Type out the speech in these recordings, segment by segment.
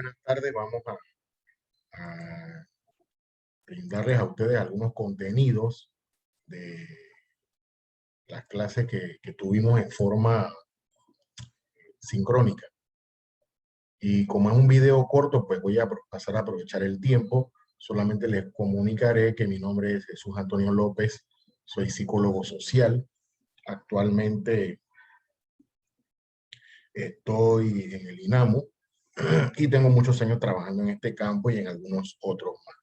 Buenas tardes, vamos a brindarles a ustedes algunos contenidos de las clases que tuvimos en forma sincrónica. Y como es un video corto, pues voy a pasar a aprovechar el tiempo. Solamente les comunicaré que mi nombre es Jesús Antonio López, soy psicólogo social. Actualmente estoy en el INAMU y tengo muchos años trabajando en este campo y en algunos otros más.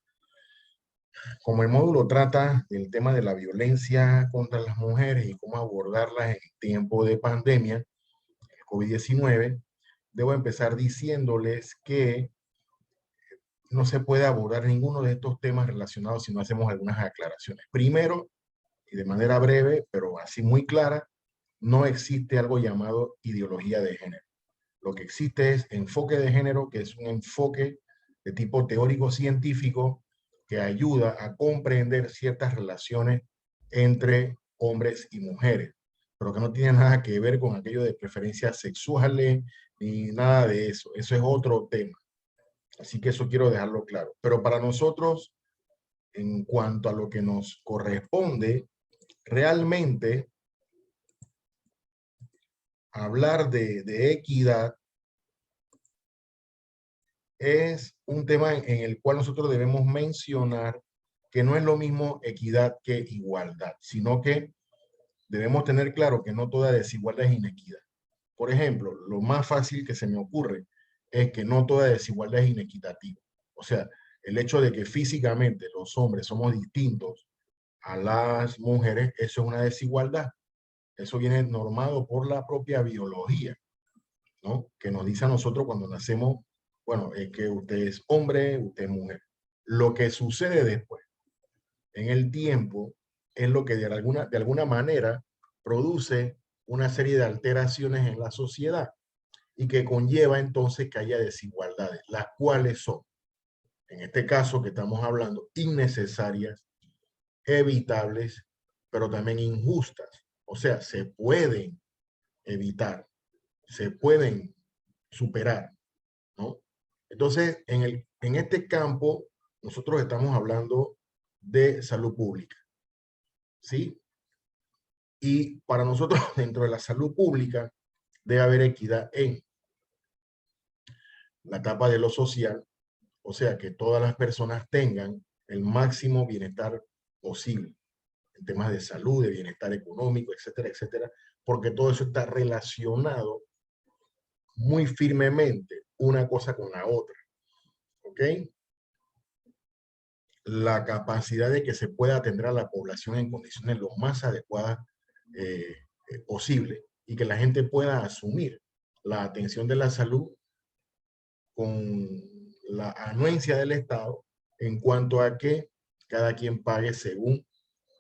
Como el módulo trata del tema de la violencia contra las mujeres y cómo abordarlas en tiempo de pandemia, el COVID-19, debo empezar diciéndoles que no se puede abordar ninguno de estos temas relacionados si no hacemos algunas aclaraciones. Primero, y de manera breve, pero así muy clara, no existe algo llamado ideología de género. Lo que existe es enfoque de género, que es un enfoque de tipo teórico científico que ayuda a comprender ciertas relaciones entre hombres y mujeres, pero que no tiene nada que ver con aquello de preferencias sexuales ni nada de eso. Eso es otro tema. Así que eso quiero dejarlo claro. Pero para nosotros, en cuanto a lo que nos corresponde, realmente hablar de equidad es un tema en el cual nosotros debemos mencionar que no es lo mismo equidad que igualdad, sino que debemos tener claro que no toda desigualdad es inequidad. Por ejemplo, lo más fácil que se me ocurre es que no toda desigualdad es inequitativa. O sea, el hecho de que físicamente los hombres somos distintos a las mujeres, eso es una desigualdad. Eso viene normado por la propia biología, ¿no? Que nos dice a nosotros cuando nacemos, bueno, es que usted es hombre, usted es mujer. Lo que sucede después, en el tiempo, es lo que de alguna manera produce una serie de alteraciones en la sociedad y que conlleva entonces que haya desigualdades, las cuales son, en este caso que estamos hablando, innecesarias, evitables, pero también injustas. O sea, se pueden evitar, se pueden superar, ¿no? Entonces, en este campo, nosotros estamos hablando de salud pública, ¿sí? Y para nosotros, dentro de la salud pública, debe haber equidad en la etapa de lo social, o sea, que todas las personas tengan el máximo bienestar posible, en temas de salud, de bienestar económico, etcétera, etcétera, porque todo eso está relacionado muy firmemente una cosa con la otra, ¿ok? La capacidad de que se pueda atender a la población en condiciones lo más adecuadas eh, posible y que la gente pueda asumir la atención de la salud con la anuencia del Estado en cuanto a que cada quien pague según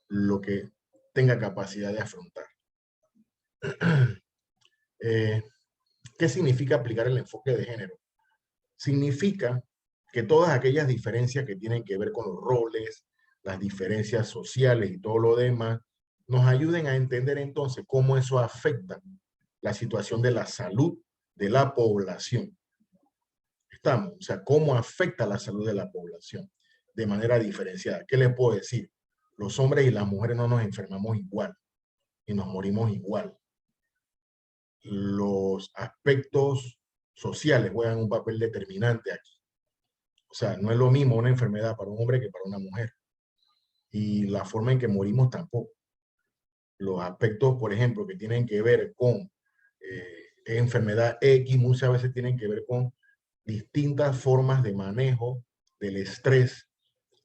lo que tenga capacidad de afrontar. Eh, ¿Qué significa aplicar el enfoque de género? Significa que todas aquellas diferencias que tienen que ver con los roles, las diferencias sociales y todo lo demás, nos ayuden a entender entonces cómo eso afecta la situación de la salud de la población. Estamos, o sea, cómo afecta la salud de la población de manera diferenciada. ¿Qué les puedo decir? Los hombres y las mujeres no nos enfermamos igual y nos morimos igual. Los aspectos sociales juegan un papel determinante aquí. O sea, no es lo mismo una enfermedad para un hombre que para una mujer. Y la forma en que morimos tampoco. Los aspectos, por ejemplo, que tienen que ver con enfermedad X, muchas veces tienen que ver con distintas formas de manejo del estrés,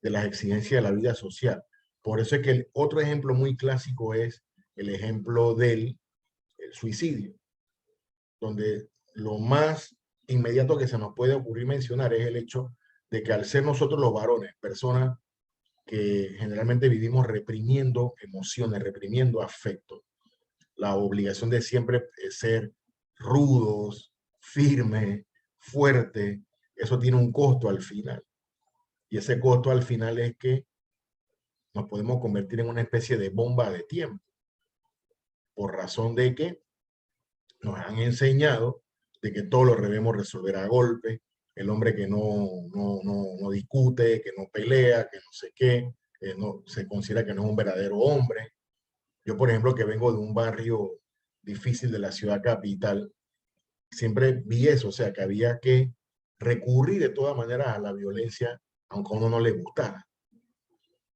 de las exigencias de la vida social. Por eso es que el otro ejemplo muy clásico es el ejemplo del suicidio, donde lo más inmediato que se nos puede ocurrir mencionar es el hecho de que al ser nosotros los varones, personas que generalmente vivimos reprimiendo emociones, reprimiendo afectos, la obligación de siempre ser rudos, firmes, fuertes, eso tiene un costo al final. Y ese costo al final es que nos podemos convertir en una especie de bomba de tiempo, por razón de que nos han enseñado de que todo lo debemos resolver a golpe, el hombre que no discute, que no pelea, que no sé qué, no, se considera que no es un verdadero hombre. Yo, por ejemplo, que vengo de un barrio difícil de la ciudad capital, siempre vi eso, o sea, que había que recurrir de todas maneras a la violencia, aunque a uno no le gustara,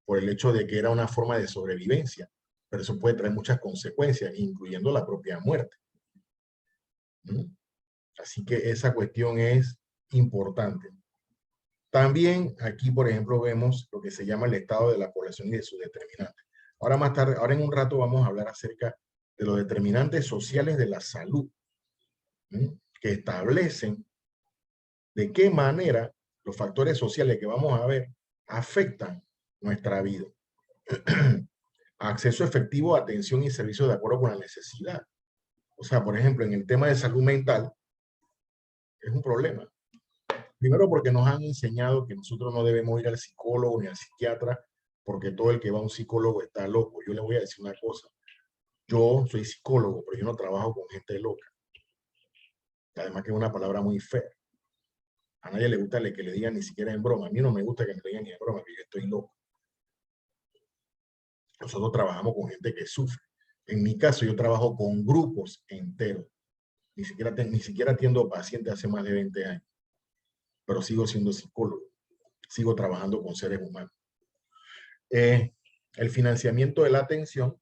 por el hecho de que era una forma de sobrevivencia, pero eso puede traer muchas consecuencias, incluyendo la propia muerte. ¿Mm? Así que esa cuestión es importante. También aquí, por ejemplo, vemos lo que se llama el estado de la población y de sus determinantes. Ahora más tarde, ahora en un rato vamos a hablar acerca de los determinantes sociales de la salud, ¿sí? Que establecen de qué manera los factores sociales que vamos a ver afectan nuestra vida. Acceso efectivo a atención y servicios de acuerdo con la necesidad. O sea, por ejemplo, en el tema de salud mental, es un problema. Primero porque nos han enseñado que nosotros no debemos ir al psicólogo ni al psiquiatra, porque todo el que va a un psicólogo está loco. Yo le voy a decir una cosa. Yo soy psicólogo, pero yo no trabajo con gente loca. Además que es una palabra muy fea. A nadie le gusta que le digan ni siquiera en broma. A mí no me gusta que me digan ni en broma, que yo estoy loco. Nosotros trabajamos con gente que sufre. En mi caso, yo trabajo con grupos enteros. Ni siquiera atiendo pacientes hace más de 20 años. Pero sigo siendo psicólogo. Sigo trabajando con seres humanos. El financiamiento de la atención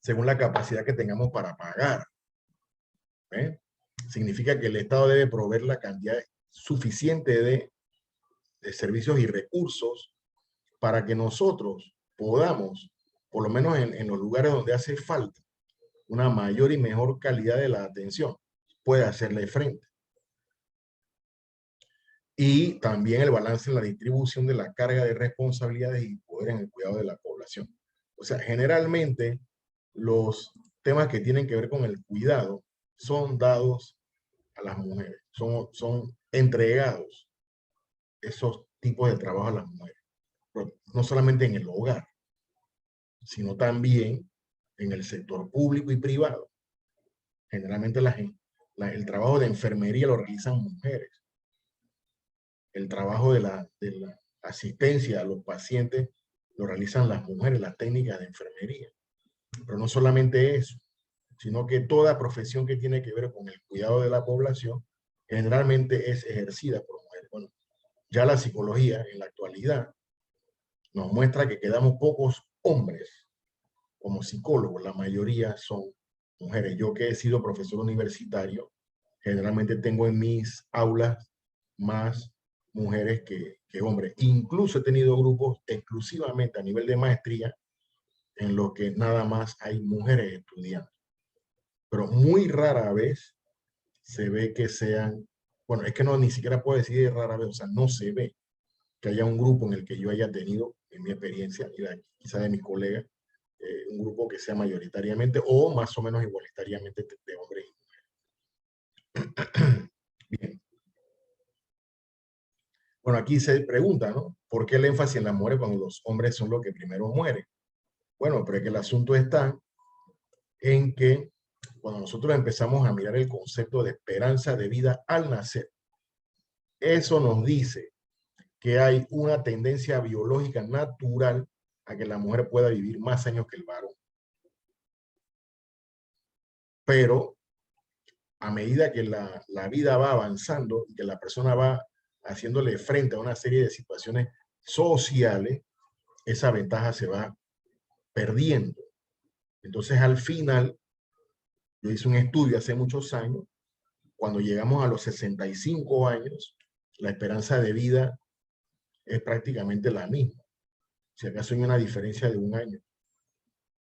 según la capacidad que tengamos para pagar. Significa que el Estado debe proveer la cantidad suficiente de servicios y recursos para que nosotros podamos, por lo menos en los lugares donde hace falta, una mayor y mejor calidad de la atención, pueda hacerle frente. Y también el balance en la distribución de la carga de responsabilidades y poder en el cuidado de la población. O sea, generalmente los temas que tienen que ver con el cuidado son dados a las mujeres, son entregados esos tipos de trabajo a las mujeres, pero no solamente en el hogar, sino también en el sector público y privado. Generalmente el trabajo de enfermería lo realizan mujeres, el trabajo de la asistencia a los pacientes lo realizan las mujeres, las técnicas de enfermería. Pero no solamente eso, sino que toda profesión que tiene que ver con el cuidado de la población generalmente es ejercida por mujeres. Bueno, ya la psicología en la actualidad nos muestra que quedamos pocos hombres como psicólogos, la mayoría son mujeres. Yo que he sido profesor universitario, generalmente tengo en mis aulas más mujeres que hombres. Incluso he tenido grupos exclusivamente a nivel de maestría en los que nada más hay mujeres estudiando. Pero muy rara vez se ve que sean, bueno, es que no, ni siquiera puedo decir rara vez, o sea, no se ve que haya un grupo en el que yo haya tenido, en mi experiencia, y quizá de mis colegas, un grupo que sea mayoritariamente o más o menos igualitariamente de hombres y mujeres. Bien. Bueno, aquí se pregunta, ¿no? ¿Por qué el énfasis en las mujeres cuando los hombres son los que primero mueren? Bueno, pero es que el asunto está en que cuando nosotros empezamos a mirar el concepto de esperanza de vida al nacer, eso nos dice que hay una tendencia biológica natural a que la mujer pueda vivir más años que el varón. Pero a medida que la vida va avanzando y que la persona va haciéndole frente a una serie de situaciones sociales, esa ventaja se va perdiendo. Entonces, al final, yo hice un estudio hace muchos años, cuando llegamos a los 65 años, la esperanza de vida es prácticamente la misma. Si acaso hay una diferencia de un año.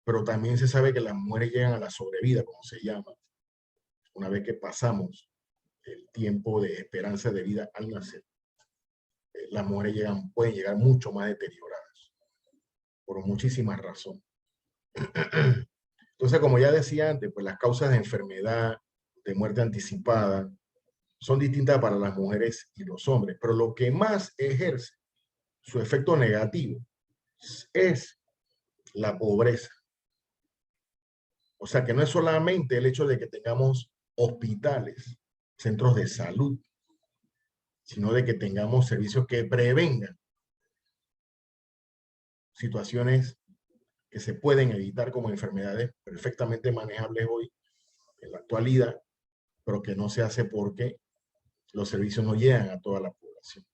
Pero también se sabe que las mujeres llegan a la sobrevida, como se llama, una vez que pasamos el tiempo de esperanza de vida al nacer. Las mujeres pueden llegar mucho más deterioradas, por muchísimas razones. Entonces, como ya decía antes, pues las causas de enfermedad, de muerte anticipada, son distintas para las mujeres y los hombres, pero lo que más ejerce su efecto negativo es la pobreza. O sea, que no es solamente el hecho de que tengamos hospitales, centros de salud, sino de que tengamos servicios que prevengan situaciones que se pueden evitar como enfermedades perfectamente manejables hoy, en la actualidad, pero que no se hace porque los servicios no llegan a toda la población.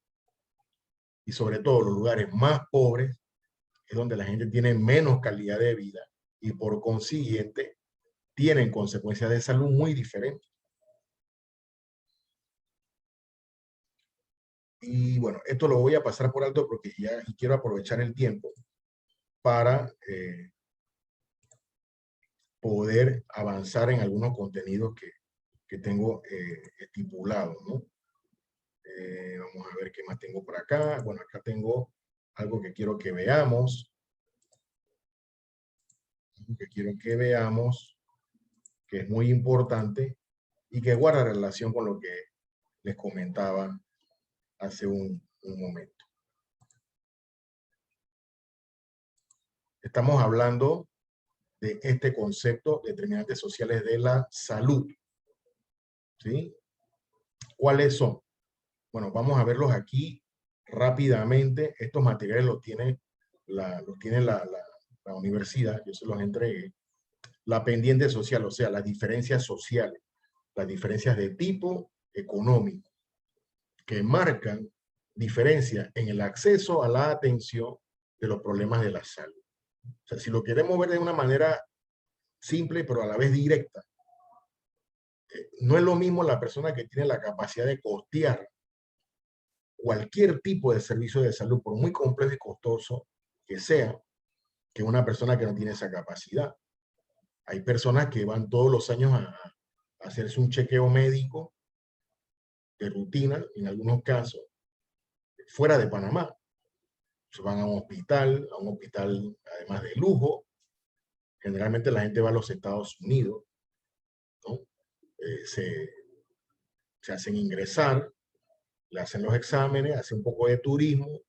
Y sobre todo los lugares más pobres es donde la gente tiene menos calidad de vida y por consiguiente tienen consecuencias de salud muy diferentes. Y bueno, esto lo voy a pasar por alto porque ya quiero aprovechar el tiempo para poder avanzar en algunos contenidos que tengo estipulados, ¿no? Vamos a ver qué más tengo por acá. Bueno, acá tengo algo que quiero que veamos. Algo que quiero que veamos, que es muy importante y que guarda relación con lo que les comentaba hace un momento. Estamos hablando de este concepto de determinantes sociales de la salud. ¿Sí? ¿Cuáles son? Bueno, vamos a verlos aquí rápidamente. Estos materiales los tiene la universidad, yo se los entregué. La pendiente social, o sea, las diferencias sociales, las diferencias de tipo económico, que marcan diferencias en el acceso a la atención de los problemas de la salud. O sea, si lo queremos ver de una manera simple, pero a la vez directa, no es lo mismo la persona que tiene la capacidad de costear cualquier tipo de servicio de salud, por muy complejo y costoso que sea, que una persona que no tiene esa capacidad. Hay personas que van todos los años a hacerse un chequeo médico de rutina, en algunos casos, fuera de Panamá. Se van a un hospital además de lujo. Generalmente la gente va a los Estados Unidos, ¿no? Se hacen ingresar, le hacen los exámenes, hacen un poco de turismo,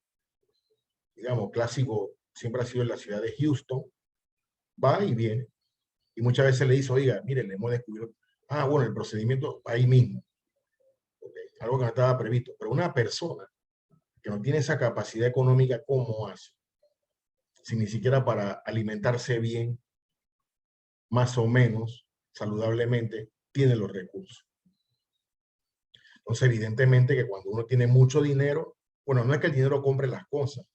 digamos, clásico, siempre ha sido en la ciudad de Houston, va y viene. Y muchas veces le dice, oiga, mire, le hemos descubierto, bueno, el procedimiento ahí mismo, okay, algo que no estaba previsto. Pero una persona que no tiene esa capacidad económica, ¿cómo hace? Si ni siquiera para alimentarse bien, más o menos, saludablemente, tiene los recursos. Entonces, evidentemente que cuando uno tiene mucho dinero, bueno, no es que el dinero compre las cosas,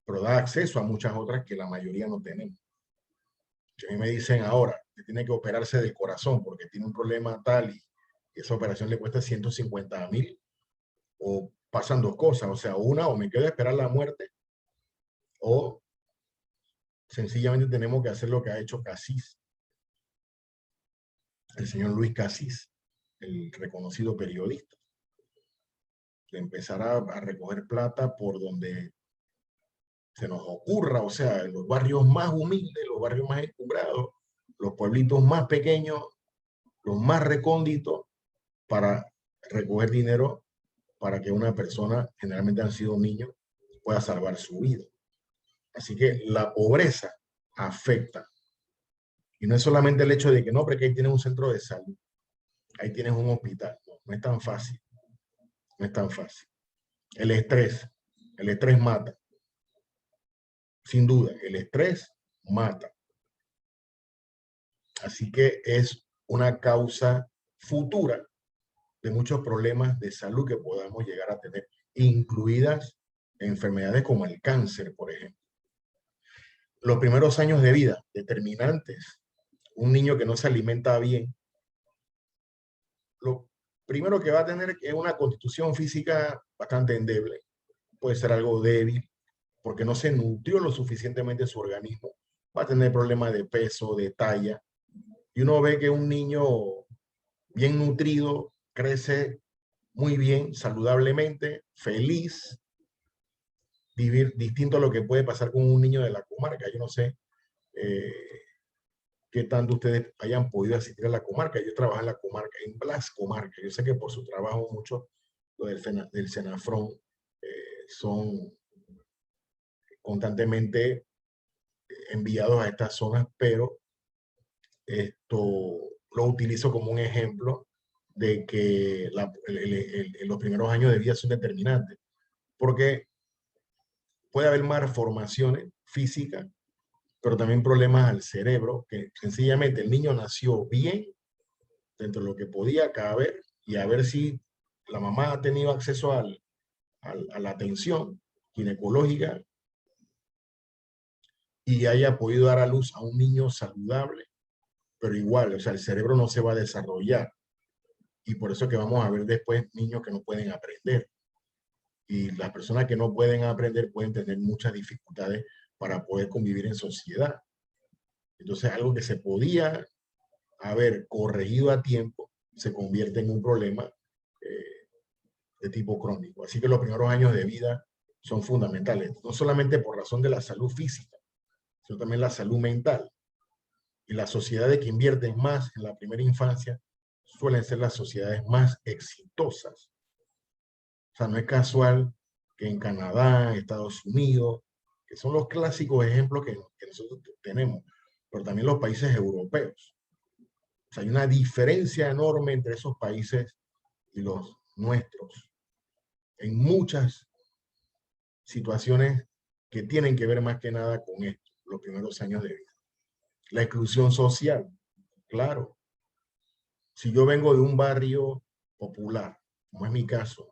pero da acceso a muchas otras que la mayoría no tenemos. Si a mí me dicen ahora que tiene que operarse del corazón porque tiene un problema tal y esa operación le cuesta 150.000, o pasan dos cosas, o sea, una, o me quedo a esperar la muerte, o sencillamente tenemos que hacer lo que ha hecho Casís, el señor Luis Casís, el reconocido periodista, de empezar a recoger plata por donde se nos ocurra, o sea, en los barrios más humildes, los barrios más encumbrados, los pueblitos más pequeños, los más recónditos, para recoger dinero para que una persona, generalmente han sido niños, pueda salvar su vida. Así que la pobreza afecta. Y no es solamente el hecho de que no, porque ahí tienes un centro de salud, ahí tienes un hospital. No, no es tan fácil. No es tan fácil. El estrés mata. Sin duda, el estrés mata. Así que es una causa futura de muchos problemas de salud que podamos llegar a tener, incluidas enfermedades como el cáncer, por ejemplo. Los primeros años de vida, determinantes. Un niño que no se alimenta bien, lo primero que va a tener es una constitución física bastante endeble. Puede ser algo débil, porque no se nutrió lo suficientemente su organismo. Va a tener problemas de peso, de talla. Y uno ve que un niño bien nutrido crece muy bien, saludablemente, feliz, vivir distinto a lo que puede pasar con un niño de la comarca. Yo no sé qué tanto ustedes hayan podido asistir a la comarca. Yo trabajo en la comarca, en Blas Comarca. Yo sé que por su trabajo muchos del Senafrón son constantemente enviados a estas zonas, pero esto lo utilizo como un ejemplo de que los primeros años de vida son determinantes, porque puede haber malformaciones físicas, pero también problemas al cerebro, que sencillamente el niño nació bien dentro de lo que podía caber, y a ver si la mamá ha tenido acceso a la atención ginecológica y haya podido dar a luz a un niño saludable, pero igual, o sea, el cerebro no se va a desarrollar. Y por eso que vamos a ver después niños que no pueden aprender. Y las personas que no pueden aprender pueden tener muchas dificultades para poder convivir en sociedad. Entonces, algo que se podía haber corregido a tiempo se convierte en un problema de tipo crónico. Así que los primeros años de vida son fundamentales, no solamente por razón de la salud física, sino también la salud mental. Y las sociedades que invierten más en la primera infancia suelen ser las sociedades más exitosas. O sea, no es casual que en Canadá, Estados Unidos, que son los clásicos ejemplos que nosotros tenemos, pero también los países europeos. O sea, hay una diferencia enorme entre esos países y los nuestros, en muchas situaciones que tienen que ver más que nada con esto, los primeros años de vida. La exclusión social, claro. Si yo vengo de un barrio popular, como es mi caso,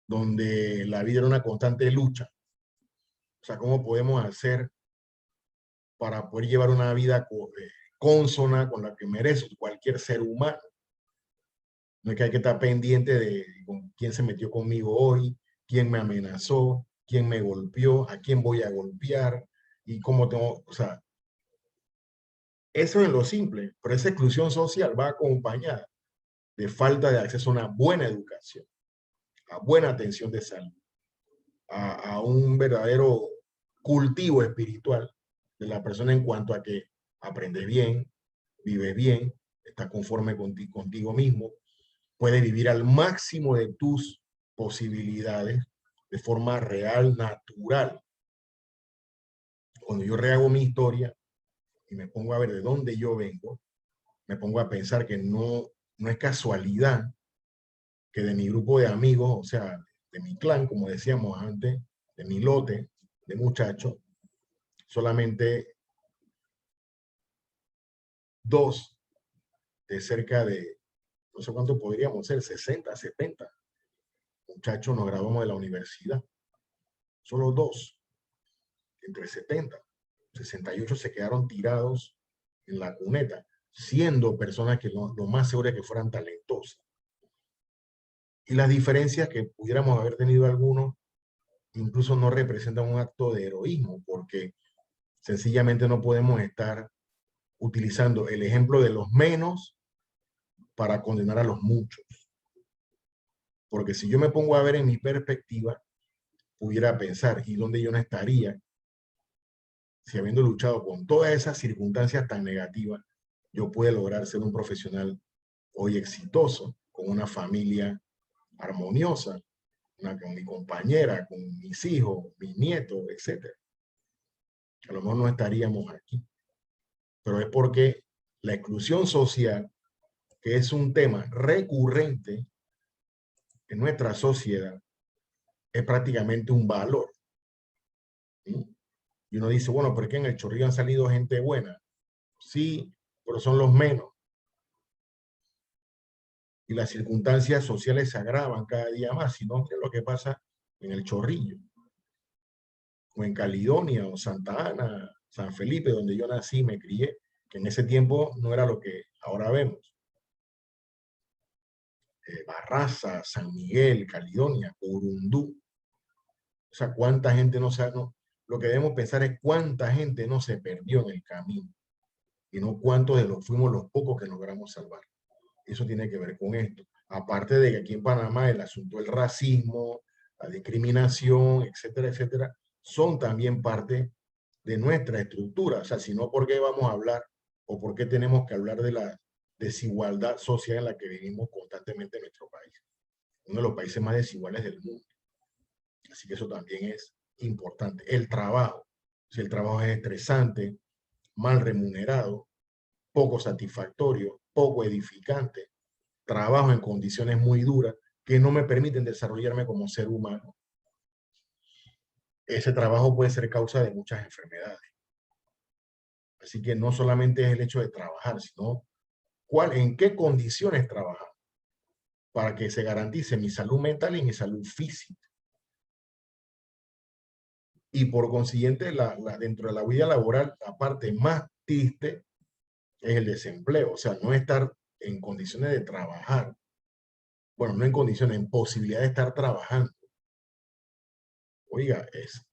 donde la vida era una constante lucha, o sea, ¿cómo podemos hacer para poder llevar una vida consona con la que merece cualquier ser humano? No es que hay que estar pendiente de con quién se metió conmigo hoy, quién me amenazó, quién me golpeó, a quién voy a golpear y cómo tengo, o sea, eso es lo simple, pero esa exclusión social va acompañada de falta de acceso a una buena educación, a buena atención de salud, a un verdadero cultivo espiritual de la persona en cuanto a que aprende bien, vive bien, está conforme contigo mismo, puede vivir al máximo de tus posibilidades de forma real, natural. Cuando yo rehago mi historia y me pongo a ver de dónde yo vengo, me pongo a pensar que no es casualidad que de mi grupo de amigos, o sea, de mi clan, como decíamos antes, de mi lote de muchachos, solamente 2 de cerca de, no sé cuánto podríamos ser, 60, 70 muchachos nos graduamos de la universidad. Solo 2, entre 70. 68 se quedaron tirados en la cuneta, siendo personas que lo más seguro es que fueran talentosas. Y las diferencias que pudiéramos haber tenido algunos, incluso no representan un acto de heroísmo, porque sencillamente no podemos estar utilizando el ejemplo de los menos para condenar a los muchos. Porque si yo me pongo a ver en mi perspectiva, pudiera pensar, ¿y dónde yo no estaría si habiendo luchado con todas esas circunstancias tan negativas, yo pude lograr ser un profesional hoy exitoso, con una familia armoniosa, con mi compañera, con mis hijos, mis nietos, etc. A lo mejor no estaríamos aquí, pero es porque la exclusión social, que es un tema recurrente en nuestra sociedad, es prácticamente un valor. ¿Sí? Y uno dice, bueno, ¿por qué en el Chorrillo han salido gente buena? Sí, pero son los menos. Y las circunstancias sociales se agravan cada día más, sino que lo que pasa en el Chorrillo, o en Caledonia, o Santa Ana, San Felipe, donde yo nací y me crié, que en ese tiempo no era lo que ahora vemos. Barraza, San Miguel, Caledonia, Urundú. O sea, cuánta gente no se... No, lo que debemos pensar es cuánta gente no se perdió en el camino, y no cuántos de los fuimos los pocos que logramos salvar. Eso tiene que ver con esto. Aparte de que aquí en Panamá el asunto del racismo, la discriminación, etcétera, etcétera, son también parte de nuestra estructura. O sea, si no, ¿por qué vamos a hablar o por qué tenemos que hablar de la desigualdad social en la que vivimos constantemente en nuestro país? Uno de los países más desiguales del mundo. Así que eso también es importante. El trabajo. Si el trabajo es estresante, mal remunerado, poco satisfactorio, poco edificante, trabajo en condiciones muy duras que no me permiten desarrollarme como ser humano. Ese trabajo puede ser causa de muchas enfermedades. Así que no solamente es el hecho de trabajar, sino en qué condiciones trabajar para que se garantice mi salud mental y mi salud física. Y por consiguiente, dentro de la vida laboral, la parte más triste es el desempleo. O sea, no estar en condiciones de trabajar. Bueno, no en condiciones, en posibilidad de estar trabajando. Oiga, es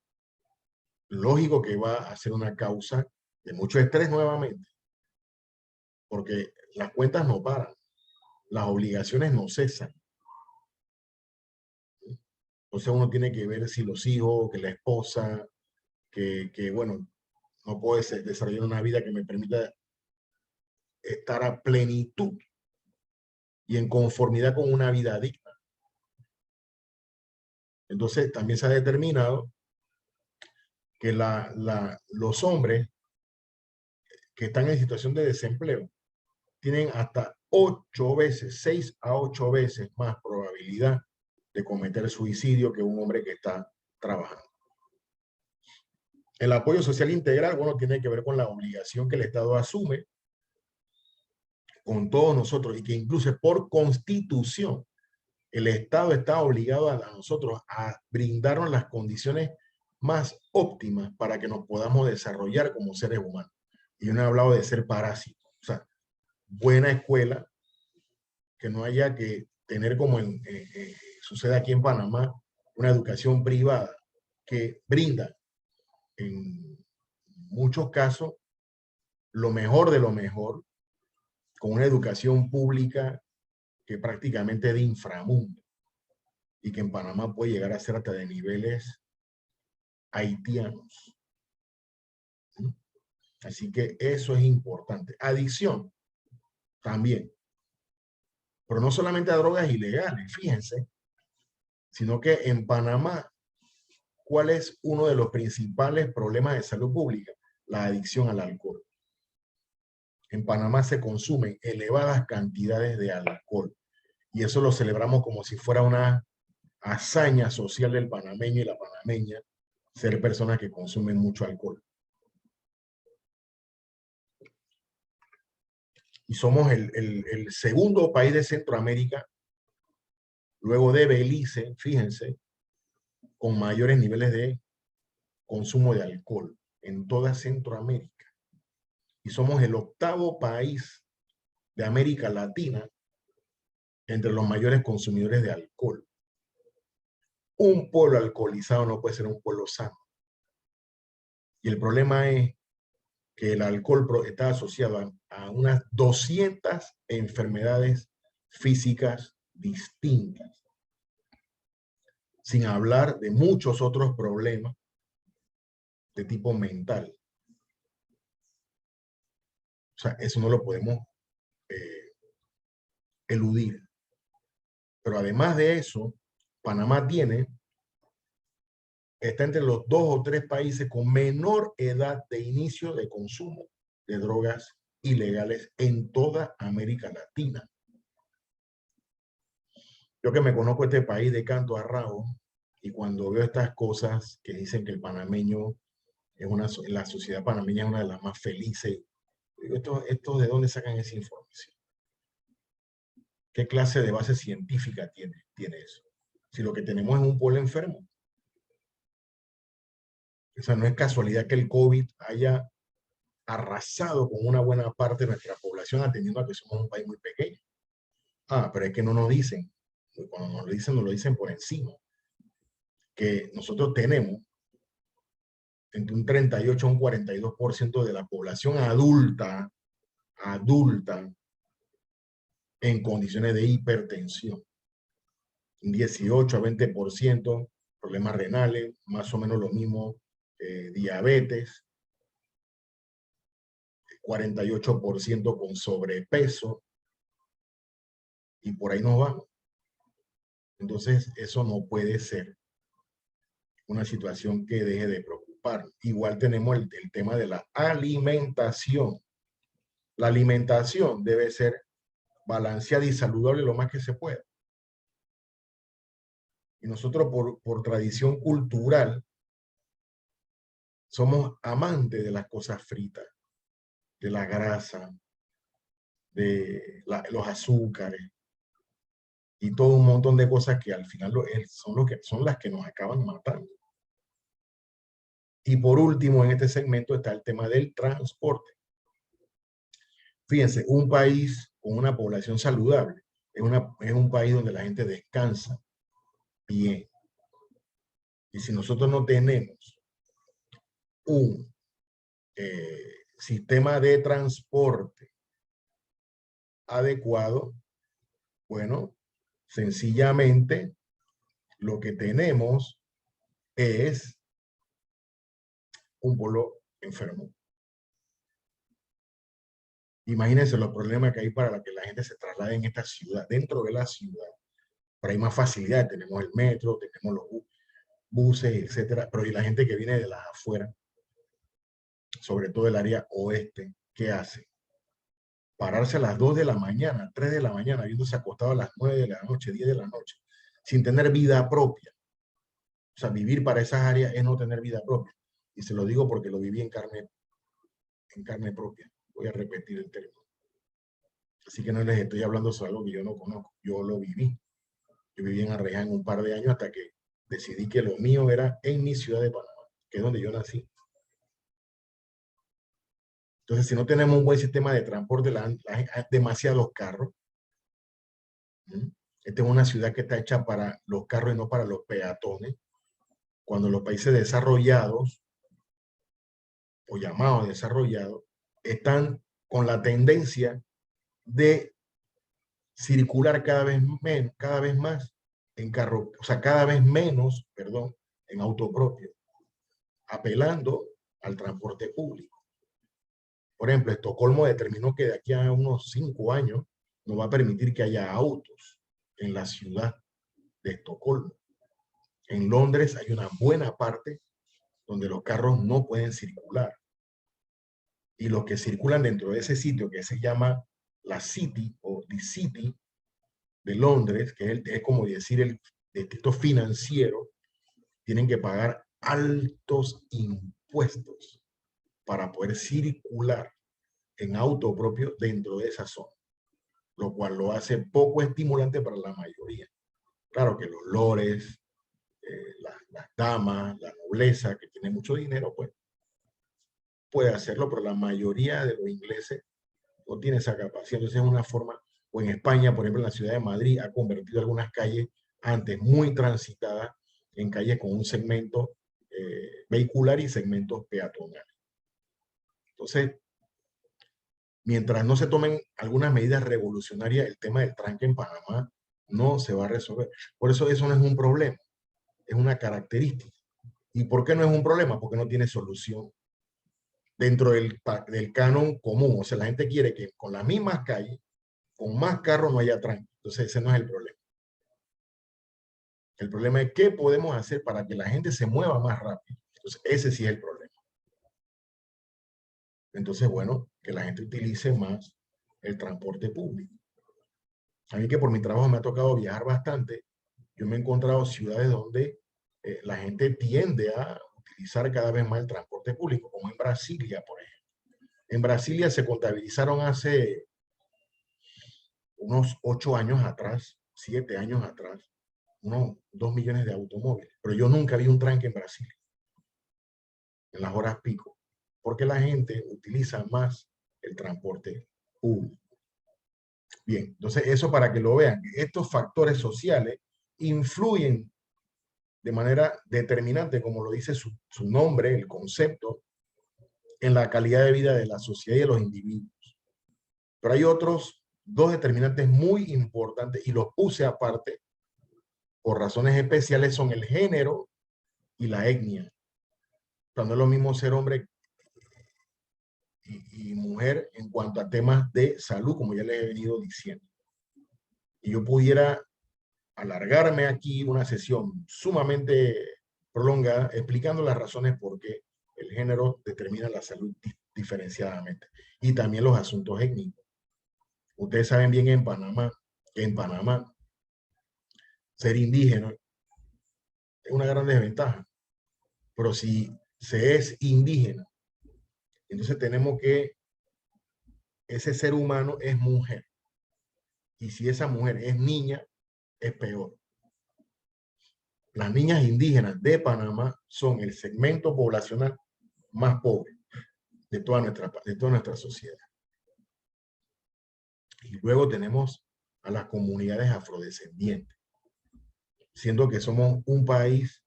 lógico que va a ser una causa de mucho estrés nuevamente, porque las cuentas no paran, las obligaciones no cesan. Entonces uno tiene que ver si los hijos, que la esposa, que bueno, no puedo desarrollar una vida que me permita estar a plenitud y en conformidad con una vida digna. Entonces también se ha determinado que los hombres que están en situación de desempleo tienen hasta 8 veces, 6 a 8 veces más probabilidad de cometer suicidio que un hombre que está trabajando. El apoyo social integral, bueno, tiene que ver con la obligación que el Estado asume con todos nosotros y que incluso por constitución el Estado está obligado a nosotros a brindarnos las condiciones más óptimas para que nos podamos desarrollar como seres humanos. Y yo no he hablado de ser parásitos. O sea, buena escuela, que no haya que tener como sucede aquí en Panamá, una educación privada que brinda en muchos casos lo mejor de lo mejor, con una educación pública que prácticamente es de inframundo y que en Panamá puede llegar a ser hasta de niveles haitianos. Así que eso es importante. Adicción también, pero no solamente a drogas ilegales, fíjense, sino que en Panamá, ¿cuál es uno de los principales problemas de salud pública? La adicción al alcohol. En Panamá se consumen elevadas cantidades de alcohol y eso lo celebramos como si fuera una hazaña social del panameño y la panameña, ser personas que consumen mucho alcohol. Y somos el segundo país de Centroamérica, luego de Belice, fíjense, con mayores niveles de consumo de alcohol en toda Centroamérica. Y somos el octavo país de América Latina entre los mayores consumidores de alcohol. Un pueblo alcoholizado no puede ser un pueblo sano. Y el problema es que el alcohol está asociado a unas 200 enfermedades físicas distintas, sin hablar de muchos otros problemas de tipo mental. O sea, eso no lo podemos eludir. Pero además de eso, Panamá está entre los 2 o 3 países con menor edad de inicio de consumo de drogas ilegales en toda América Latina. Yo que me conozco este país de canto a rabo, y cuando veo estas cosas que dicen que el panameño la sociedad panameña es una de las más felices, digo, ¿esto de dónde sacan esa información? ¿Qué clase de base científica tiene eso? Si lo que tenemos es un pueblo enfermo. O sea, no es casualidad que el COVID haya arrasado con una buena parte de nuestra población, atendiendo a que somos un país muy pequeño. Ah, pero es que no nos dicen. Cuando nos lo dicen por encima. Que nosotros tenemos entre un 38 a un 42% de la población adulta en condiciones de hipertensión. Un 18 a 20% problemas renales, más o menos lo mismo, diabetes, 48% con sobrepeso, y por ahí nos vamos. Entonces, eso no puede ser una situación que deje de preocupar. Igual tenemos el tema de la alimentación. La alimentación debe ser balanceada y saludable lo más que se pueda. Y nosotros por tradición cultural somos amantes de las cosas fritas, de la grasa, de los azúcares y todo un montón de cosas que al final son las que nos acaban matando. Y por último, en este segmento está el tema del transporte. Fíjense, un país con una población saludable es un país donde la gente descansa bien. Y si nosotros no tenemos un sistema de transporte adecuado, bueno, sencillamente lo que tenemos es un pueblo enfermo. Imagínense los problemas que hay para que la gente se traslade en esta ciudad, dentro de la ciudad. Pero hay más facilidad, tenemos el metro, tenemos los buses, etcétera. Pero y la gente que viene de las afueras, sobre todo el área oeste, ¿qué hace? Pararse a las 2 de la mañana, 3 de la mañana, habiéndose acostado a las 9 de la noche, 10 de la noche, sin tener vida propia. O sea, vivir para esas áreas es no tener vida propia. Y se lo digo porque lo viví en carne propia. Voy a repetir el término. Así que no les estoy hablando sobre algo que yo no conozco. Yo lo viví. Yo viví en Arreján un par de años hasta que decidí que lo mío era en mi ciudad de Panamá, que es donde yo nací. Entonces, si no tenemos un buen sistema de transporte, hay demasiados carros. Esta es una ciudad que está hecha para los carros y no para los peatones. Cuando los países desarrollados, o llamados desarrollados, están con la tendencia de circular cada vez más en carro, o sea, cada vez menos, perdón, en auto propio, apelando al transporte público. Por ejemplo, Estocolmo determinó que de aquí a unos 5 años no va a permitir que haya autos en la ciudad de Estocolmo. En Londres hay una buena parte donde los carros no pueden circular. Y los que circulan dentro de ese sitio que se llama la City o The City de Londres, que es como decir el distrito financiero, tienen que pagar altos impuestos para poder circular en auto propio dentro de esa zona, lo cual lo hace poco estimulante para la mayoría. Claro que los lores, las damas, la nobleza que tiene mucho dinero, pues puede hacerlo, pero la mayoría de los ingleses no tiene esa capacidad. Entonces es una forma, o en España, por ejemplo, en la ciudad de Madrid, ha convertido algunas calles antes muy transitadas en calles con un segmento vehicular y segmentos peatonales. Entonces, mientras no se tomen algunas medidas revolucionarias, el tema del tranque en Panamá no se va a resolver. Por eso no es un problema, es una característica. ¿Y por qué no es un problema? Porque no tiene solución dentro del canon común. O sea, la gente quiere que con las mismas calles, con más carros no haya tranque. Entonces ese no es el problema. El problema es qué podemos hacer para que la gente se mueva más rápido. Entonces ese sí es el problema. Entonces, bueno, que la gente utilice más el transporte público. A mí que por mi trabajo me ha tocado viajar bastante, yo me he encontrado ciudades donde la gente tiende a utilizar cada vez más el transporte público, como en Brasilia, por ejemplo. En Brasilia se contabilizaron hace unos 8 años atrás, 7 años atrás, unos 2 millones de automóviles. Pero yo nunca vi un tranque en Brasil, en las horas pico, porque la gente utiliza más el transporte público. Bien, entonces eso para que lo vean, estos factores sociales influyen de manera determinante, como lo dice su nombre, el concepto, en la calidad de vida de la sociedad y de los individuos. Pero hay otros 2 determinantes muy importantes y los puse aparte por razones especiales, son el género y la etnia. Cuando es lo mismo ser hombre y mujer en cuanto a temas de salud, como ya les he venido diciendo. Y yo pudiera alargarme aquí una sesión sumamente prolongada explicando las razones por qué el género determina la salud diferenciadamente y también los asuntos étnicos. Ustedes saben bien que en Panamá ser indígena es una gran desventaja. Pero si se es indígena, entonces tenemos que ese ser humano es mujer. Y si esa mujer es niña, es peor. Las niñas indígenas de Panamá son el segmento poblacional más pobre de toda nuestra sociedad. Y luego tenemos a las comunidades afrodescendientes, siendo que somos un país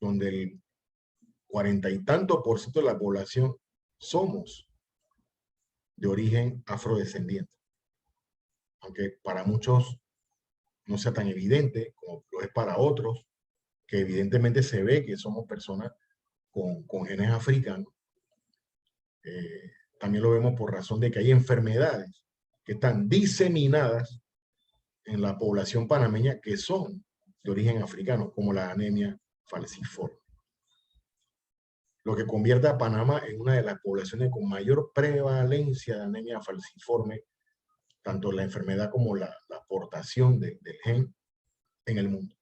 donde el 40 y tanto por ciento de la población somos de origen afrodescendiente. Aunque para muchos no sea tan evidente como lo es para otros, que evidentemente se ve que somos personas con genes africanos. También lo vemos por razón de que hay enfermedades que están diseminadas en la población panameña que son de origen africano, como la anemia falciforme. Lo que convierte a Panamá en una de las poblaciones con mayor prevalencia de anemia falciforme, tanto la enfermedad como la aportación del gen en el mundo.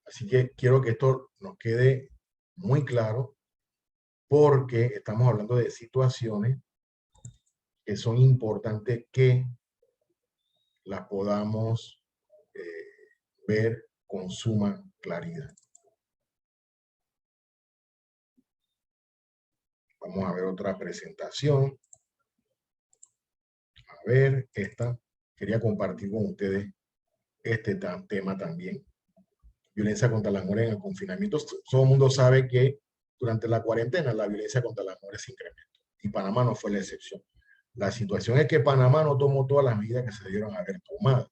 Así que quiero que esto nos quede muy claro porque estamos hablando de situaciones que son importantes que las podamos ver con suma claridad. Vamos a ver otra presentación. A ver, esta. Quería compartir con ustedes este tema también. Violencia contra las mujeres en el confinamiento. Todo el mundo sabe que durante la cuarentena la violencia contra las mujeres se incrementó. Y Panamá no fue la excepción. La situación es que Panamá no tomó todas las medidas que se debieron haber tomado,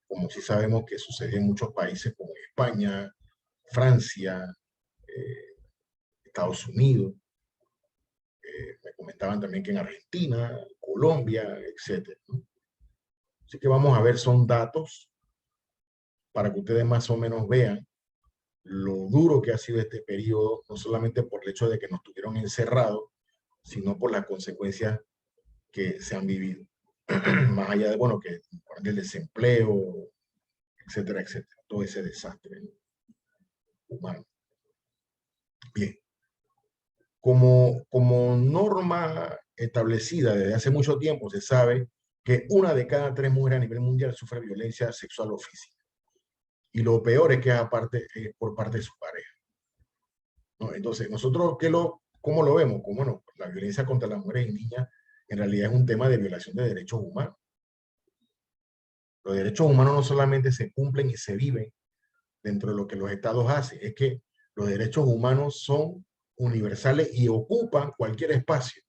como sí sabemos que sucedió en muchos países como España, Francia, Estados Unidos. Me comentaban también que en Argentina, Colombia, etc. Así que vamos a ver, son datos para que ustedes más o menos vean lo duro que ha sido este periodo, no solamente por el hecho de que nos tuvieron encerrados, sino por las consecuencias que se han vivido. Más allá de, bueno, que el desempleo, etcétera, etcétera, todo ese desastre humano. Bien. Como norma establecida desde hace mucho tiempo, se sabe que una de cada 3 mujeres a nivel mundial sufre violencia sexual o física. Y lo peor es que es por parte de su pareja, ¿no? Entonces, nosotros, ¿cómo lo vemos? Como, bueno, la violencia contra las mujeres y niñas en realidad es un tema de violación de derechos humanos. Los derechos humanos no solamente se cumplen y se viven dentro de lo que los estados hacen, es que los derechos humanos son universales y ocupan cualquier espacio,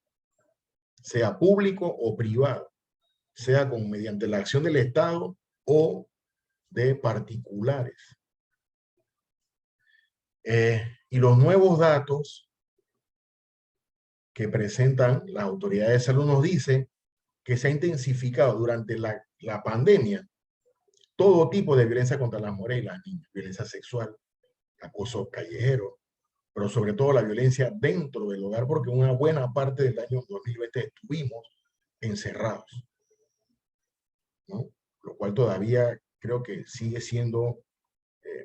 sea público o privado, sea mediante la acción del Estado o de particulares. Y los nuevos datos que presentan las autoridades de salud nos dicen que se ha intensificado durante la pandemia todo tipo de violencia contra las mujeres y las niñas, violencia sexual, acoso callejero, pero sobre todo la violencia dentro del hogar, porque una buena parte del año 2020 estuvimos encerrados, ¿no? Lo cual todavía creo que sigue siendo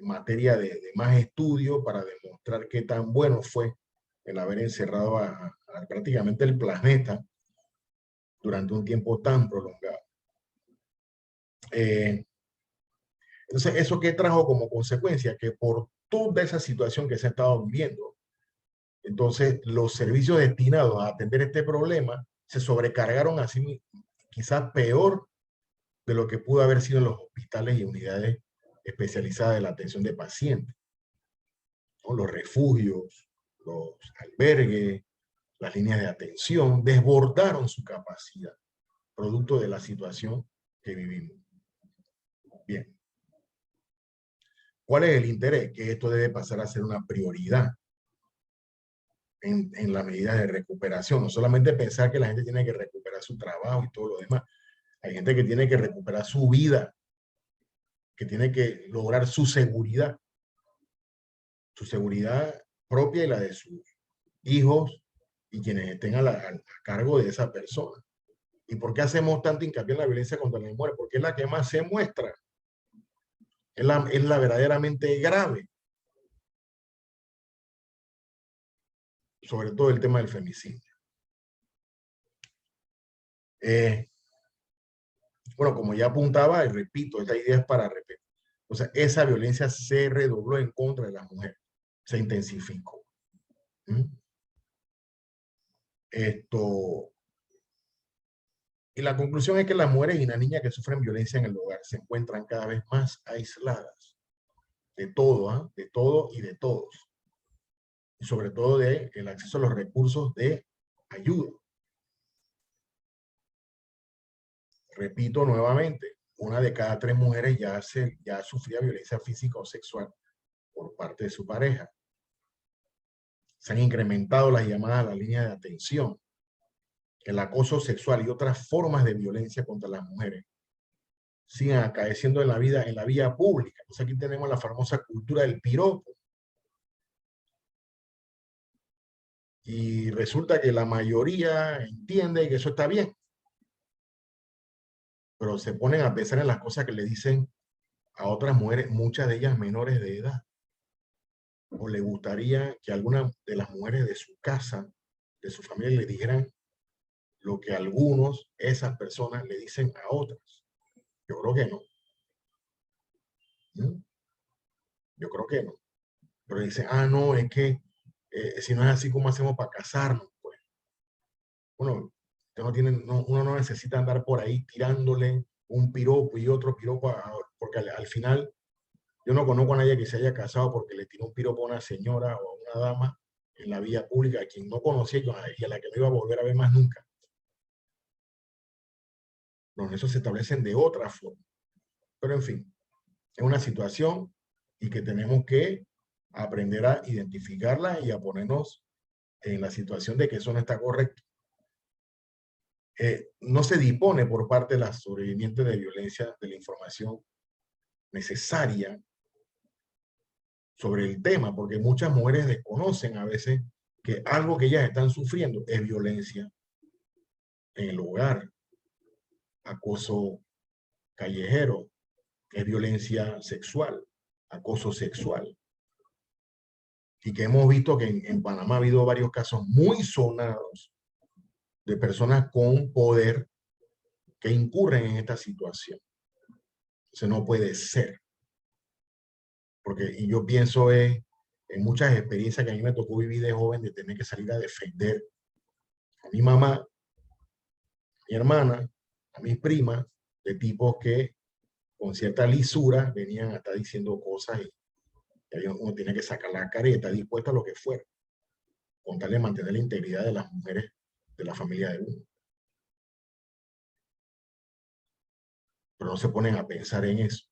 materia de más estudio para demostrar qué tan bueno fue el haber encerrado a prácticamente el planeta durante un tiempo tan prolongado. Entonces, ¿eso qué trajo como consecuencia? Que por toda esa situación que se ha estado viviendo, entonces los servicios destinados a atender este problema se sobrecargaron así, quizás peor de lo que pudo haber sido en los hospitales y unidades especializadas de la atención de pacientes, ¿no? Los refugios, los albergues, las líneas de atención desbordaron su capacidad, producto de la situación que vivimos. Bien. ¿Cuál es el interés? Que esto debe pasar a ser una prioridad en la medida de recuperación. No solamente pensar que la gente tiene que recuperar su trabajo y todo lo demás. Hay gente que tiene que recuperar su vida, que tiene que lograr su seguridad propia y la de sus hijos y quienes estén a cargo de esa persona. ¿Y por qué hacemos tanto hincapié en la violencia contra las mujeres? Porque es la que más se muestra, es la verdaderamente grave, sobre todo el tema del femicidio. Bueno, como ya apuntaba, y repito, esta idea es para repetir. O sea, esa violencia se redobló en contra de las mujeres, se intensificó. Y la conclusión es que las mujeres y las niñas que sufren violencia en el hogar se encuentran cada vez más aisladas de todo, de todo y de todos. Y sobre todo del acceso a los recursos de ayuda. Repito nuevamente, una de cada 3 mujeres ya sufría violencia física o sexual por parte de su pareja. Se han incrementado las llamadas a la línea de atención. El acoso sexual y otras formas de violencia contra las mujeres siguen acaeciendo en la vía pública. Entonces aquí tenemos la famosa cultura del piropo. Y resulta que la mayoría entiende que eso está bien. Pero se ponen a pensar en las cosas que le dicen a otras mujeres, muchas de ellas menores de edad. O le gustaría que alguna de las mujeres de su casa, de su familia, le dijeran lo que esas personas le dicen a otras. Yo creo que no. Yo creo que no. Pero dicen, no, es que si no es así, ¿cómo hacemos para casarnos? Pues, bueno, uno no necesita andar por ahí tirándole un piropo y otro piropo, porque al final yo no conozco a nadie que se haya casado porque le tiró un piropo a una señora o a una dama en la vía pública, a quien no conocía y a la que no iba a volver a ver más nunca. Los esos se establecen de otra forma. Pero en fin, es una situación y que tenemos que aprender a identificarla y a ponernos en la situación de que eso no está correcto. No se dispone por parte de las sobrevivientes de violencia de la información necesaria sobre el tema, porque muchas mujeres desconocen a veces que algo que ellas están sufriendo es violencia en el hogar, acoso callejero, es violencia sexual, acoso sexual. Y que hemos visto que en Panamá ha habido varios casos muy sonados de personas con poder que incurren en esta situación. Eso no puede ser. Y yo pienso en muchas experiencias que a mí me tocó vivir de joven, de tener que salir a defender a mi mamá, a mi hermana, a mis primas, de tipos que con cierta lisura venían a estar diciendo cosas y uno tiene que sacar la cara y estar dispuesto a lo que fuera, con tal de mantener la integridad de las mujeres de la familia de uno. Pero no se ponen a pensar en eso.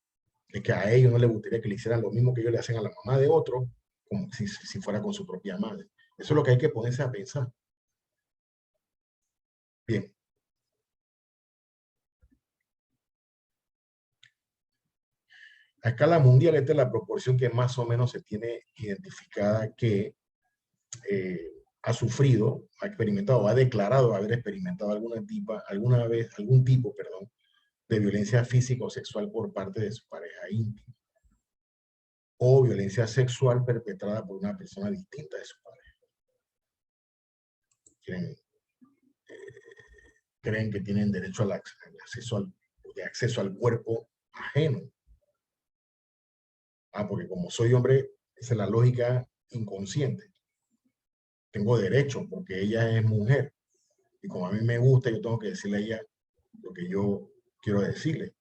Es que a ellos no les gustaría que le hicieran lo mismo que ellos le hacen a la mamá de otro, como si fuera con su propia madre. Eso es lo que hay que ponerse a pensar. Bien. A escala mundial, esta es la proporción que más o menos se tiene identificada que ha sufrido, ha experimentado, ha declarado haber experimentado algún tipo de violencia física o sexual por parte de su pareja íntima, o violencia sexual perpetrada por una persona distinta de su pareja. Creen que tienen derecho al acceso al cuerpo ajeno. Porque como soy hombre, esa es la lógica inconsciente. Tengo derecho porque ella es mujer. Y como a mí me gusta, yo tengo que decirle a ella lo que yo quiero decirle.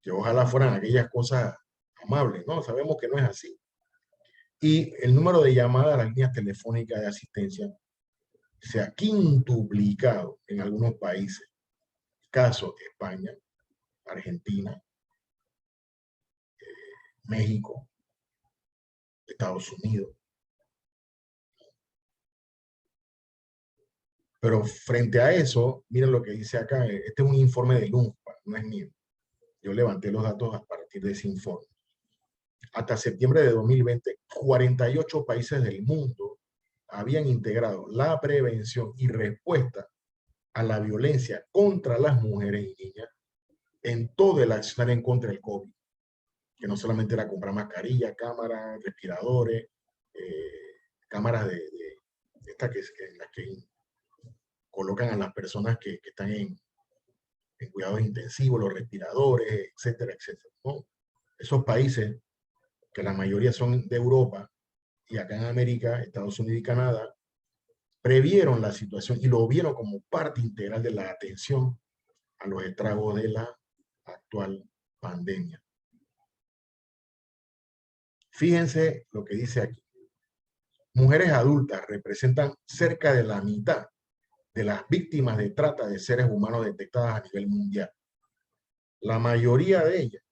Que ojalá fueran aquellas cosas amables, ¿no? Sabemos que no es así. Y el número de llamadas a las líneas telefónicas de asistencia se ha quintuplicado en algunos países. Caso España, Argentina, México, Estados Unidos. Pero frente a eso, miren lo que dice acá. Este es un informe de UNFPA, no es mío. Yo levanté los datos a partir de ese informe. Hasta septiembre de 2020, 48 países del mundo habían integrado la prevención y respuesta a la violencia contra las mujeres y niñas en todo el accionar en contra del COVID, que no solamente era comprar mascarillas, cámaras, respiradores, cámaras de estas en las que colocan a las personas que están en cuidados intensivos, los respiradores, etcétera, etcétera, ¿no? Esos países, que la mayoría son de Europa, y acá en América, Estados Unidos y Canadá, previeron la situación y lo vieron como parte integral de la atención a los estragos de la actual pandemia. Fíjense lo que dice aquí. Mujeres adultas representan cerca de la mitad de las víctimas de trata de seres humanos detectadas a nivel mundial. La mayoría de ellas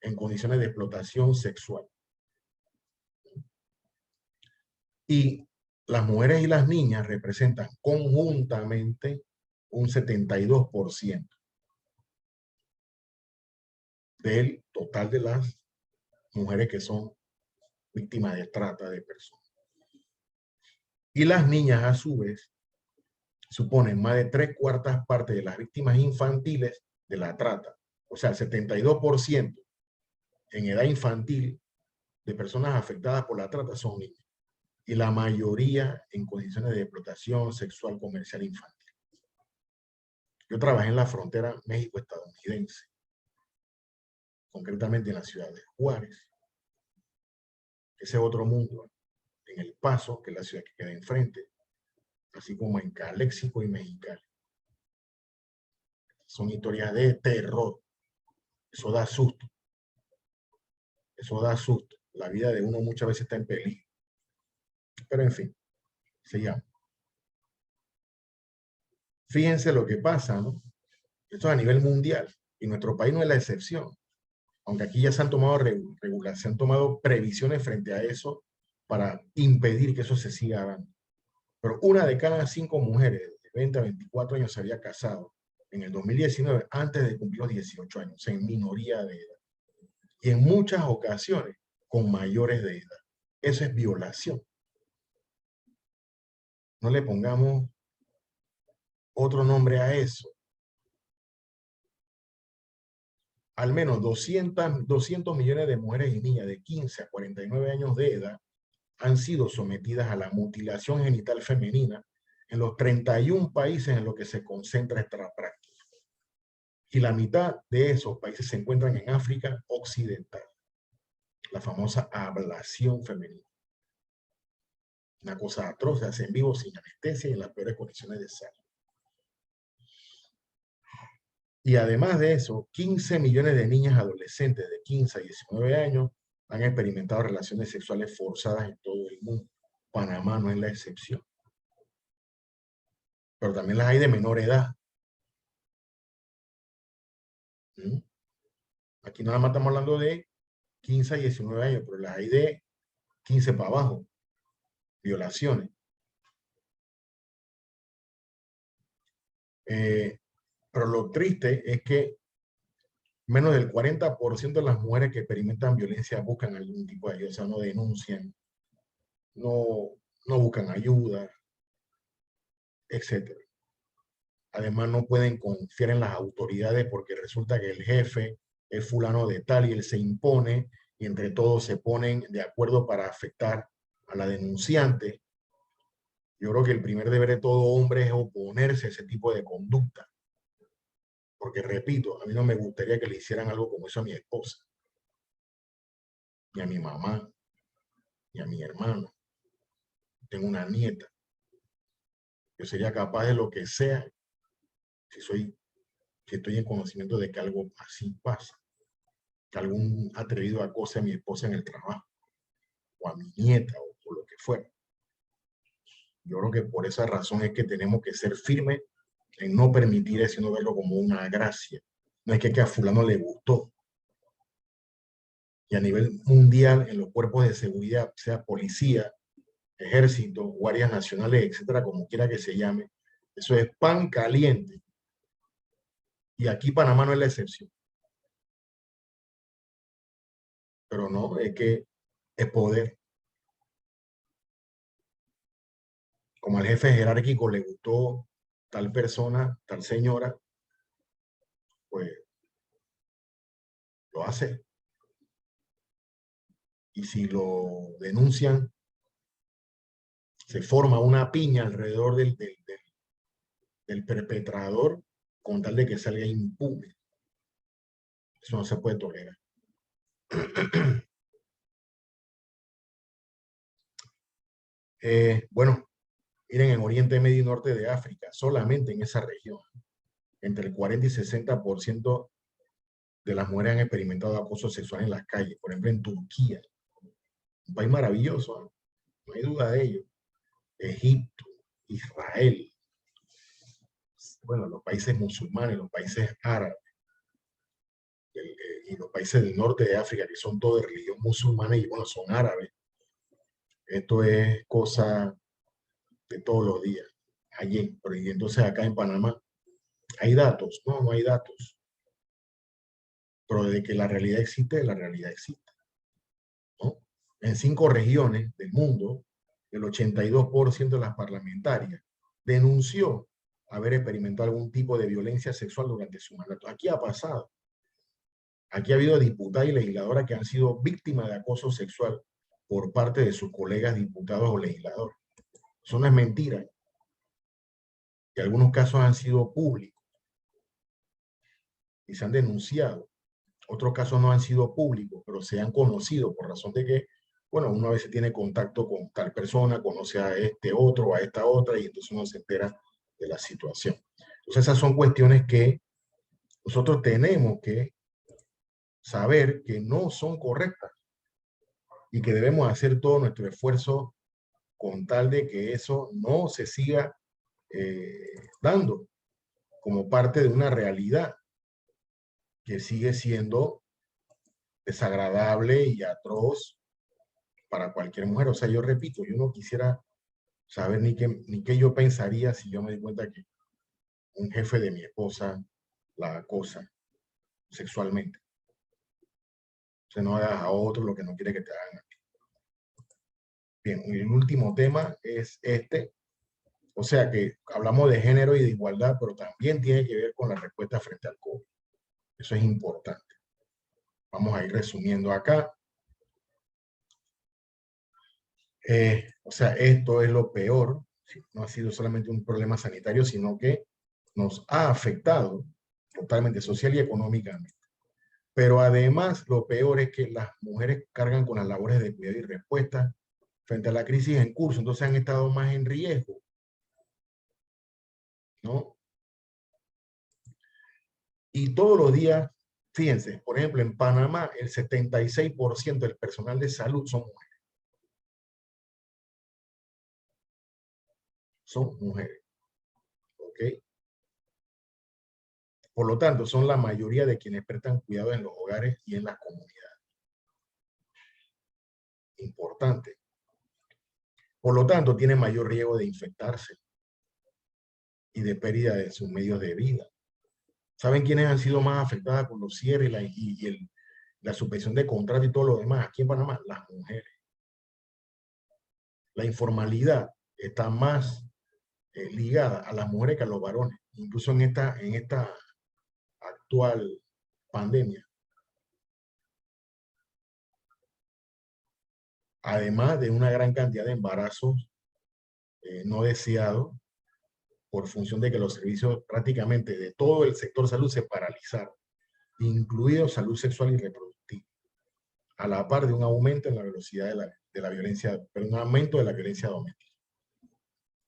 en condiciones de explotación sexual. Y las mujeres y las niñas representan conjuntamente un 72% del total de las mujeres que son víctimas de trata de personas. Y las niñas, a su vez, suponen más de 3/4 partes de las víctimas infantiles de la trata. O sea, el 72% en edad infantil de personas afectadas por la trata son niñas. Y la mayoría en condiciones de explotación sexual comercial infantil. Yo trabajé en la frontera México-estadounidense, concretamente en la ciudad de Juárez. Ese es otro mundo. En El Paso, que es la ciudad que queda enfrente, así como en Caléxico y Mexicali. Son historias de terror. Eso da susto. Eso da susto. La vida de uno muchas veces está en peligro. Pero en fin, se llama. Fíjense lo que pasa, ¿no? Esto es a nivel mundial y nuestro país no es la excepción. Aunque aquí ya se han tomado se han tomado previsiones frente a eso para impedir que eso se siga dando. Pero una de cada 5 mujeres de 20 a 24 años se había casado en el 2019 antes de cumplir los 18 años, en minoría de edad. Y en muchas ocasiones con mayores de edad. Eso es violación. No le pongamos otro nombre a eso. Al menos 200 millones de mujeres y niñas de 15 a 49 años de edad han sido sometidas a la mutilación genital femenina en los 31 países en los que se concentra esta práctica. Y la mitad de esos países se encuentran en África Occidental. La famosa ablación femenina. Una cosa atroz, se hace en vivo sin anestesia y en las peores condiciones de salud. Y además de eso, 15 millones de niñas adolescentes de 15 a 19 años han experimentado relaciones sexuales forzadas en todo el mundo. Panamá no es la excepción. Pero también las hay de menor edad. Aquí nada más estamos hablando de 15 a 19 años, pero las hay de 15 para abajo. Violaciones. Pero lo triste es que menos del 40% de las mujeres que experimentan violencia buscan algún tipo de ayuda, o sea, no denuncian, no buscan ayuda, etc. Además, no pueden confiar en las autoridades porque resulta que el jefe es fulano de tal y él se impone y entre todos se ponen de acuerdo para afectar a la denunciante. Yo creo que el primer deber de todo hombre es oponerse a ese tipo de conducta. Porque, repito, a mí no me gustaría que le hicieran algo como eso a mi esposa, ni a mi mamá, ni a mi hermano. Tengo una nieta. Yo sería capaz de lo que sea si estoy en conocimiento de que algo así pasa. Que algún atrevido acose a mi esposa en el trabajo, o a mi nieta, o lo que fuera. Yo creo que por esa razón es que tenemos que ser firmes en no permitir eso, no verlo como una gracia. No es que a fulano le gustó. Y a nivel mundial, en los cuerpos de seguridad, sea policía, ejército, guardias nacionales, etcétera, como quiera que se llame, eso es pan caliente. Y aquí Panamá no es la excepción. Pero no, es que es poder. como al jefe jerárquico le gustó tal persona, tal señora, pues lo hace. Y si lo denuncian, se forma una piña alrededor del perpetrador con tal de que salga impune. Eso no se puede tolerar. Bueno, miren, en Oriente Medio y Norte de África, solamente en esa región, entre el 40 y 60% de las mujeres han experimentado acoso sexual en las calles. Por ejemplo, en Turquía, un país maravilloso, ¿no? No hay duda de ello. Egipto, Israel, bueno, los países musulmanes, los países árabes, y los países del norte de África, que son todos de religión musulmana y bueno, son árabes. Esto es cosa de todos los días. Allí, pero y entonces acá en Panamá, ¿hay datos? No, no hay datos. Pero de que la realidad existe, la realidad existe, ¿no? En 5 regiones del mundo, el 82% de las parlamentarias denunció haber experimentado algún tipo de violencia sexual durante su mandato. Aquí ha pasado. Aquí ha habido diputadas y legisladoras que han sido víctimas de acoso sexual por parte de sus colegas diputados o legisladores. Eso no es mentira. Y algunos casos han sido públicos y se han denunciado. Otros casos no han sido públicos, pero se han conocido por razón de que, bueno, uno a veces tiene contacto con tal persona, conoce a este otro o a esta otra y entonces uno se entera de la situación. Entonces esas son cuestiones que nosotros tenemos que saber que no son correctas y que debemos hacer todo nuestro esfuerzo con tal de que eso no se siga dando como parte de una realidad que sigue siendo desagradable y atroz para cualquier mujer. O sea, yo repito, yo no quisiera saber ni qué yo pensaría si yo me di cuenta que un jefe de mi esposa la acosa sexualmente. O sea, no hagas a otro lo que no quiere que te hagan a ti. Bien, y el último tema es este. O sea que hablamos de género y de igualdad, pero también tiene que ver con la respuesta frente al COVID. Eso es importante. Vamos a ir resumiendo acá. O sea, esto es lo peor. No ha sido solamente un problema sanitario, sino que nos ha afectado totalmente social y económicamente. Pero además, lo peor es que las mujeres cargan con las labores de cuidado y respuesta frente a la crisis en curso, entonces han estado más en riesgo, ¿no? Y todos los días, fíjense, por ejemplo, en Panamá, el 76% del personal de salud son mujeres. Son mujeres, ¿ok? Por lo tanto, son la mayoría de quienes prestan cuidado en los hogares y en las comunidades. Importante. Por lo tanto, tienen mayor riesgo de infectarse y de pérdida de sus medios de vida. ¿Saben quiénes han sido más afectadas con los cierres la suspensión de contrato y todo lo demás? Aquí en Panamá, las mujeres. La informalidad está más ligada a las mujeres que a los varones, incluso en esta actual pandemia. Además de una gran cantidad de embarazos no deseados, por función de que los servicios prácticamente de todo el sector salud se paralizaron, incluido salud sexual y reproductiva, a la par de un aumento en la velocidad de la violencia, pero un aumento de la violencia doméstica.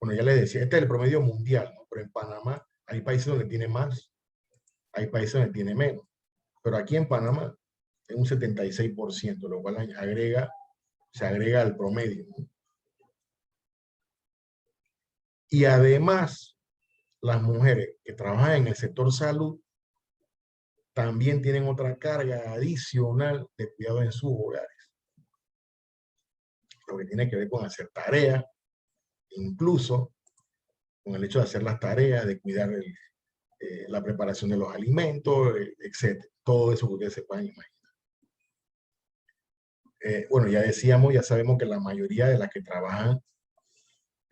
Bueno, ya les decía, este es el promedio mundial, ¿no? Pero en Panamá hay países donde tiene más, hay países donde tiene menos, pero aquí en Panamá es un 76%, lo cual se agrega al promedio, ¿no? Y además, las mujeres que trabajan en el sector salud también tienen otra carga adicional de cuidado en sus hogares, lo que tiene que ver con hacer tareas, incluso con el hecho de hacer las tareas, de cuidar la preparación de los alimentos, etc. Todo eso que ustedes se puedan imaginar. Bueno, ya decíamos, ya sabemos que la mayoría de las que trabajan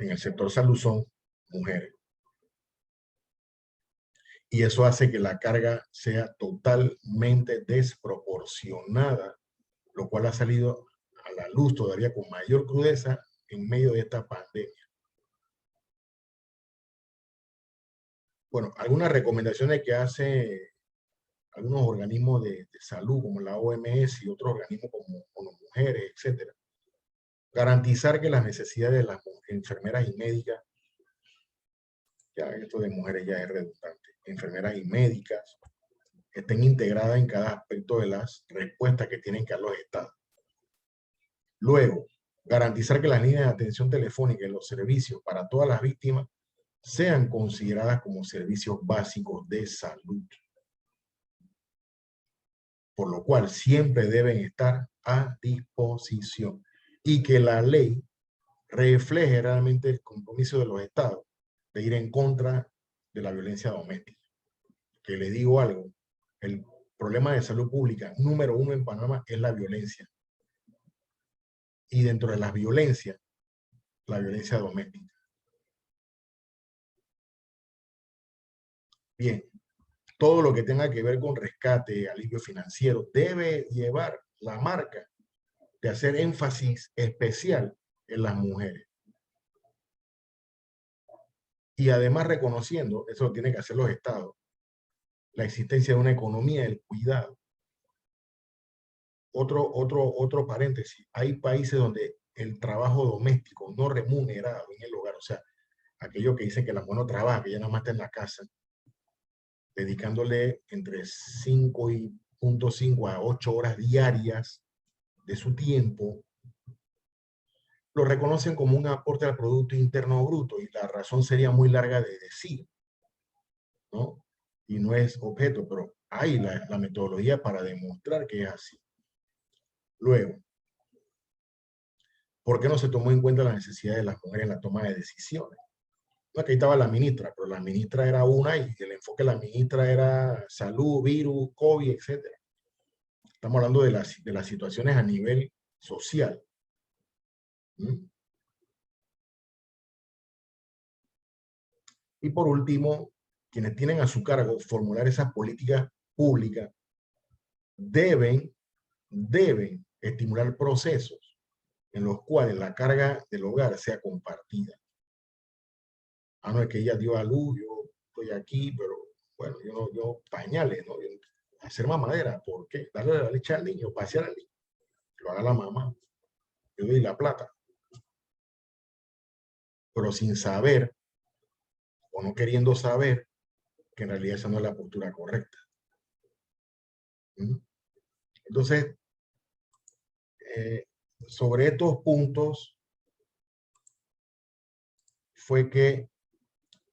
en el sector salud son mujeres. Y eso hace que la carga sea totalmente desproporcionada, lo cual ha salido a la luz todavía con mayor crudeza en medio de esta pandemia. Bueno, algunas recomendaciones que hace algunos organismos de salud, como la OMS y otros organismos como Mujeres, etcétera. Garantizar que las necesidades de las enfermeras y médicas, ya esto de mujeres ya es redundante, enfermeras y médicas, estén integradas en cada aspecto de las respuestas que tienen que dar los estados. Luego, garantizar que las líneas de atención telefónica y los servicios para todas las víctimas sean consideradas como servicios básicos de salud, por lo cual siempre deben estar a disposición y que la ley refleje realmente el compromiso de los estados de ir en contra de la violencia doméstica. Que le digo algo, el problema de salud pública número 1 en Panamá es la violencia. Y dentro de las violencias, la violencia doméstica. Bien, todo lo que tenga que ver con rescate, alivio financiero, debe llevar la marca de hacer énfasis especial en las mujeres. Y además reconociendo, eso lo tienen que hacer los estados, la existencia de una economía del cuidado. Otro paréntesis, hay países donde el trabajo doméstico no remunerado en el hogar, o sea, aquellos que dicen que la mujer no trabaja, que ya nada más está en la casa, dedicándole entre 5.5 a 8 horas diarias de su tiempo, lo reconocen como un aporte al Producto Interno Bruto, y la razón sería muy larga de decir, ¿no? Y no es objeto, pero hay la metodología para demostrar que es así. Luego, ¿por qué no se tomó en cuenta la necesidad de las mujeres en la toma de decisiones? No, aquí estaba la ministra, pero la ministra era una y el enfoque de la ministra era salud, virus, COVID, etc. Estamos hablando de las situaciones a nivel social. ¿Mm? Y por último, quienes tienen a su cargo formular esas políticas públicas deben estimular procesos en los cuales la carga del hogar sea compartida. Ah, no, es que ella dio a luz, yo estoy aquí, pero bueno, yo pañales, ¿no? Hacer mamadera, ¿por qué? Darle la leche al niño, pasear al niño, que lo haga la mamá, yo doy la plata. Pero sin saber, o no queriendo saber, que en realidad esa no es la postura correcta. ¿Mm? Entonces, sobre estos puntos fue que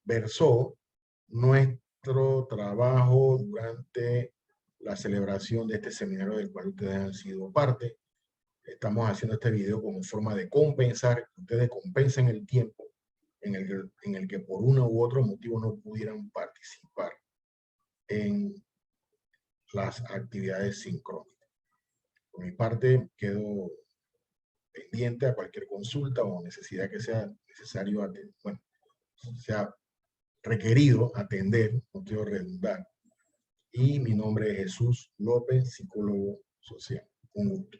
versó nuestro trabajo durante la celebración de este seminario del cual ustedes han sido parte. Estamos haciendo este video como forma de compensar, que ustedes compensen el tiempo en el que por uno u otro motivo no pudieran participar en las actividades sincrónicas. Por mi parte, quedo pendiente a cualquier consulta o necesidad que sea necesario atender, bueno, sea requerido atender, no quiero redundar. Y mi nombre es Jesús López, psicólogo social. Un gusto.